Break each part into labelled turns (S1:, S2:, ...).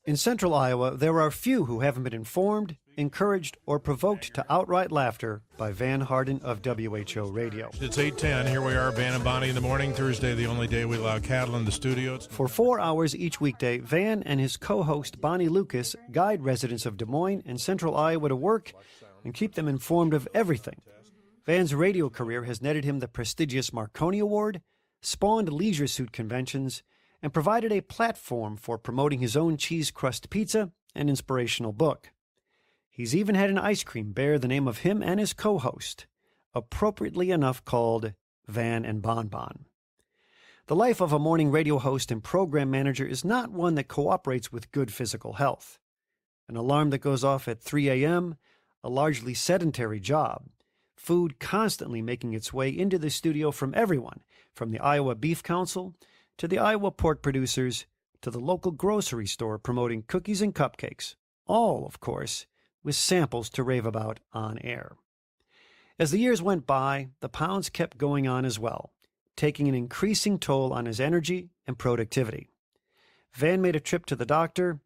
S1: In central Iowa, there are few who haven't been informed, encouraged, or provoked to outright laughter by Van Harden of WHO Radio.
S2: It's 8:10. Here we are, Van and Bonnie in the morning. Thursday, the only day we allow cattle in the studio.
S1: For 4 hours each weekday, Van and his co-host Bonnie Lucas guide residents of Des Moines and central Iowa to work and keep them informed of everything. Van's radio career has netted him the prestigious Marconi Award, spawned leisure suit conventions, and provided a platform for promoting his own cheese crust pizza and inspirational book. He's even had an ice cream bear the name of him and his co-host, appropriately enough called Van and Bonbon. The life of a morning radio host and program manager is not one that cooperates with good physical health. An alarm that goes off at 3 a.m., a largely sedentary job, food constantly making its way into the studio from everyone, from the Iowa Beef Council to the Iowa pork producers to the local grocery store promoting cookies and cupcakes, all, of course, with samples to rave about on air. As the years went by, the pounds kept going on as well, taking an increasing toll on his energy and productivity. Van made a trip to the doctor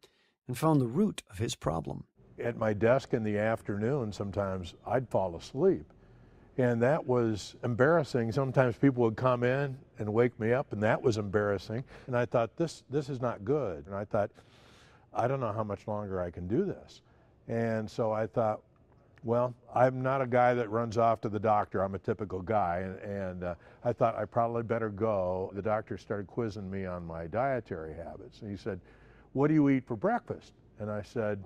S1: and found the root of his problem.
S3: At my desk in the afternoon, sometimes I'd fall asleep. And that was embarrassing. Sometimes people would come in and wake me up, and that was embarrassing. And I thought, this is not good. And I thought, I don't know how much longer I can do this. And so I thought, well, I'm not a guy that runs off to the doctor. I'm a typical guy. And I thought I probably better go. The doctor started quizzing me on my dietary habits. And he said, what do you eat for breakfast? And I said,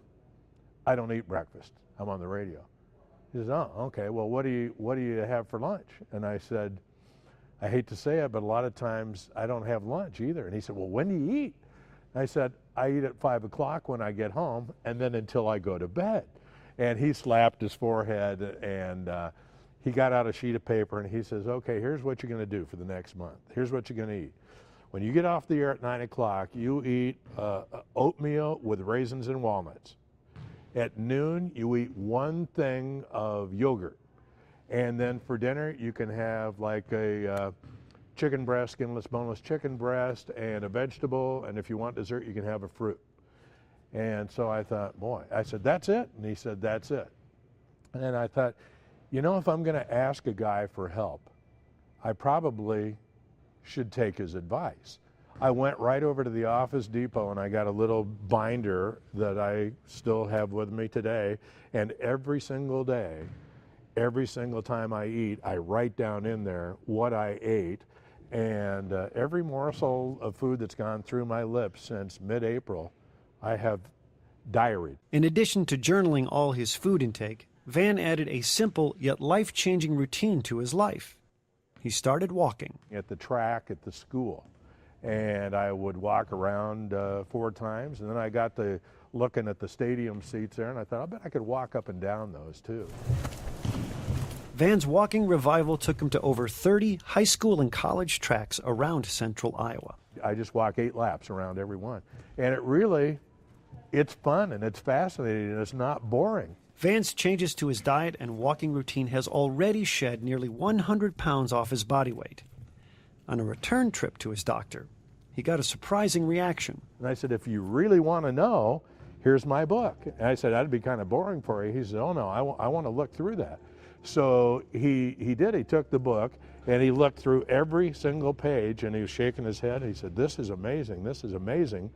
S3: I don't eat breakfast. I'm on the radio. He says, oh, okay, well, what do you have for lunch? And I said, I hate to say it, but a lot of times I don't have lunch either. And he said, well, when do you eat? And I said, I eat at 5 o'clock when I get home, and then until I go to bed. And he slapped his forehead, and he got out a sheet of paper, and he says, okay, here's what you're going to do for the next month. Here's what you're going to eat. When you get off the air at 9 o'clock, you eat oatmeal with raisins and walnuts. At noon, you eat one thing of yogurt. And then for dinner, you can have like a chicken breast, skinless, boneless chicken breast, and a vegetable. And if you want dessert, you can have a fruit. And so I thought, boy, I said, that's it? And he said, that's it. And then I thought, you know, if I'm going to ask a guy for help, I probably should take his advice. I went right over to the Office Depot and I got a little binder that I still have with me today. And every single day, every single time I eat, I write down in there what I ate. And every morsel of food that's gone through my lips since mid-April, I have diaried.
S1: In addition to journaling all his food intake, Van added a simple yet life-changing routine to his life. He started walking.
S3: At the track at the school. And I would walk around 4 times, and then I got to looking at the stadium seats there, and I thought, I bet I could walk up and down those too.
S1: Van's walking revival took him to over 30 high school and college tracks around central Iowa.
S3: I just walk 8 laps around every one. And it's fun and it's fascinating and it's not boring.
S1: Van's changes to his diet and walking routine has already shed nearly 100 pounds off his body weight. On a return trip to his doctor, he got a surprising reaction.
S3: And I said, if you really want to know, here's my book. And I said, that'd be kind of boring for you. He said, oh no, I want to look through that. So he did. He took the book and he looked through every single page and he was shaking his head. He said, this is amazing. This is amazing.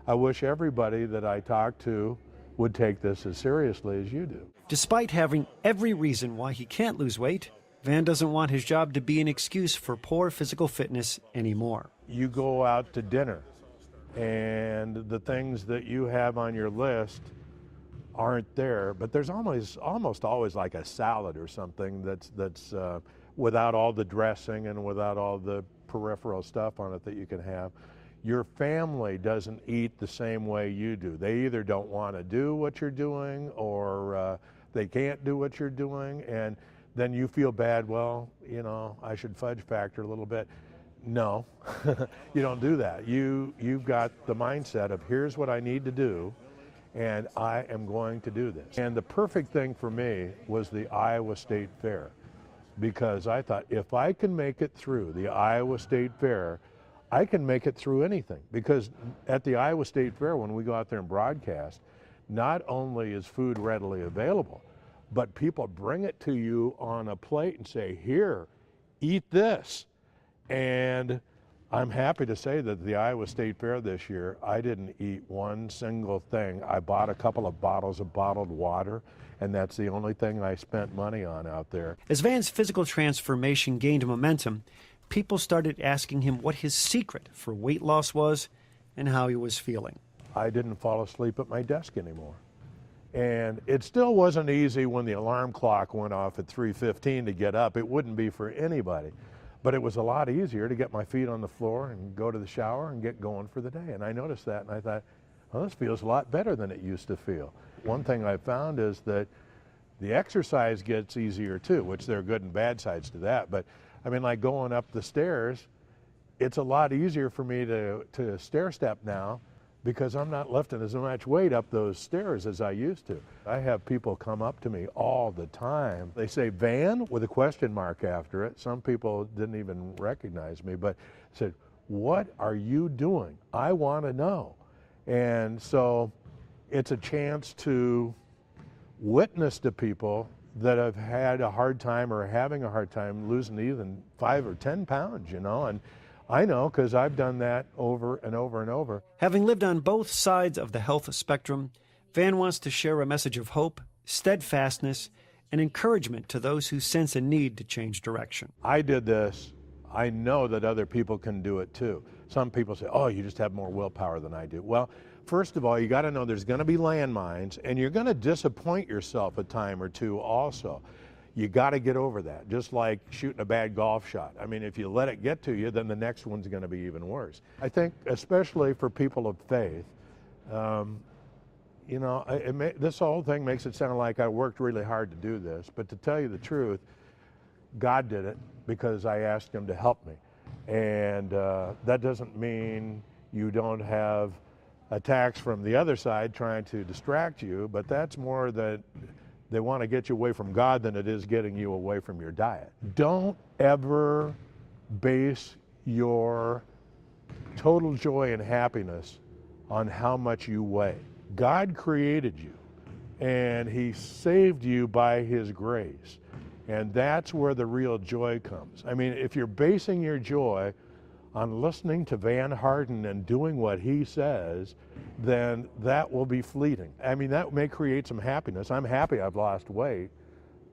S3: I wish everybody that I talked to would take this as seriously as you do.
S1: Despite having every reason why he can't lose weight, Van doesn't want his job to be an excuse for poor physical fitness anymore.
S3: You go out to dinner and the things that you have on your list aren't there, but there's almost always like a salad or something that's without all the dressing and without all the peripheral stuff on it that you can have. Your family doesn't eat the same way you do. They either don't want to do what you're doing or they can't do what you're doing, and then you feel bad, well, you know, I should fudge factor a little bit. No, you don't do that. You've got the mindset of here's what I need to do, and I am going to do this. And the perfect thing for me was the Iowa State Fair, because I thought if I can make it through the Iowa State Fair, I can make it through anything, because at the Iowa State Fair, when we go out there and broadcast, not only is food readily available, but people bring it to you on a plate and say, here, eat this. And I'm happy to say that the Iowa State Fair this year, I didn't eat one single thing. I bought a couple of bottles of bottled water, and that's the only thing I spent money on out there.
S1: As Van's physical transformation gained momentum, people started asking him what his secret for weight loss was and how he was feeling.
S3: I didn't fall asleep at my desk anymore. And it still wasn't easy when the alarm clock went off at 3:15 to get up. It wouldn't be for anybody. But it was a lot easier to get my feet on the floor and go to the shower and get going for the day. And I noticed that, and I thought, well, this feels a lot better than it used to feel. One thing I found is that the exercise gets easier too, which there are good and bad sides to that. But I mean, like going up the stairs, it's a lot easier for me to stair step now, because I'm not lifting as much weight up those stairs as I used to. I have people come up to me all the time. They say, Van, with a question mark after it. Some people didn't even recognize me, but said, what are you doing? I want to know. And so it's a chance to witness to people that have had a hard time or having a hard time losing even 5 or 10 pounds, you know, and I know because I've done that over and over and over.
S1: Having lived on both sides of the health spectrum, Van wants to share a message of hope, steadfastness, and encouragement to those who sense a need to change direction.
S3: I did this. I know that other people can do it too. Some people say, oh, you just have more willpower than I do. Well, first of all, you got to know there's going to be landmines, and you're going to disappoint yourself a time or two also. You got to get over that, just like shooting a bad golf shot. I mean, if you let it get to you, then the next one's going to be even worse. I think, especially for people of faith, you know, this whole thing makes it sound like I worked really hard to do this, but to tell you the truth, God did it because I asked him to help me. And that doesn't mean you don't have attacks from the other side trying to distract you, but that's more that they want to get you away from God than it is getting you away from your diet. Don't ever base your total joy and happiness on how much you weigh. God created you, and he saved you by his grace. And that's where the real joy comes. I mean, if you're basing your joy on listening to Van Harden and doing what he says, then that will be fleeting. I mean, that may create some happiness. I'm happy I've lost weight,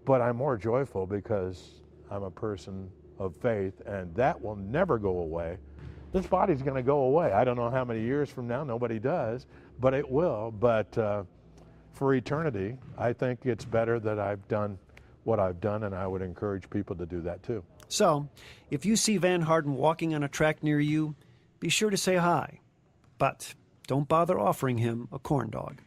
S3: but I'm more joyful because I'm a person of faith, and that will never go away. This body's going to go away. I don't know how many years from now, nobody does, but it will. But for eternity, I think it's better that I've done what I've done, and I would encourage people to do that too.
S1: So, if you see Van Harden walking on a track near you, be sure to say hi. But don't bother offering him a corn dog.